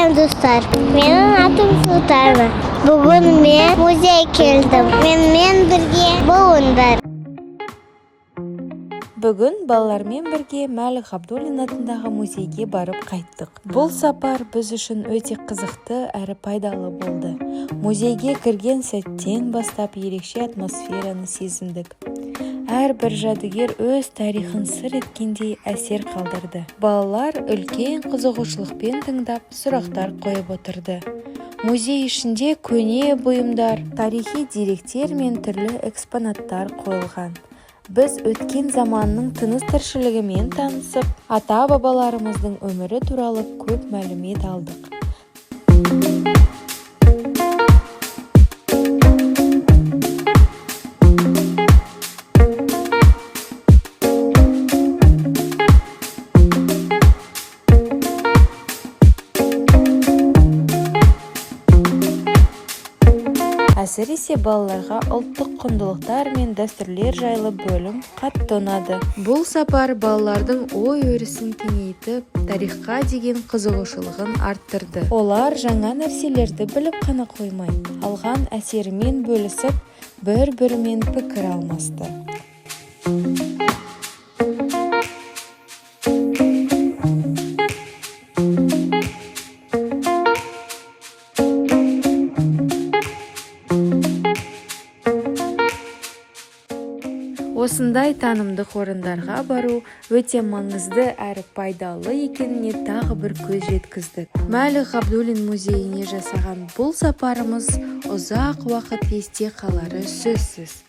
Салам достар, менің атым Султана. Бүгін мен музей келдім. Менімен бірге болыңдар. Бүгін балалармен бірге Мәлік Ғабдуллин атындағы музейге барып қайттық. Бұл сапар біз үшін өте қызықты әрі пайдалы болды. Музейге кірген сәттен бастап ерекше атмосфераны сезіндік. Әрбір жәдігер өз тарихын сыр еткендей әсер қалдырды. Балалар үлкен қызығушылықпен тыңдап, сұрақтар қойып отырды. Музей ішінде көне бұйымдар, тарихи деректер мен түрлі экспонаттар қойылған. Біз өткен заманның тыныс-тіршілігімен танысып, ата-бабаларымыздың өмірі туралы көп мәлімет алдық. Әсіресе балаларға ұлттық құндылықтар мен дәстүрлер жайлы бөлім қатты ұнады. Бұл сапар балалардың ой өрісін кеңейтіп, тарихқа деген қызығушылығын арттырды. Олар жаңа нәрселерді біліп қана қоймай, алған әсерімен бөлісіп, бір-бірімен пікір алмасты. Осындай танымдық орындарға бару өте маңызды әрі пайдалы екеніне тағы бір көз жеткіздік. Мәлік Ғабдуллин музейіне жасаған бұл сапарымыз ұзақ уақыт есте қалары сөзсіз.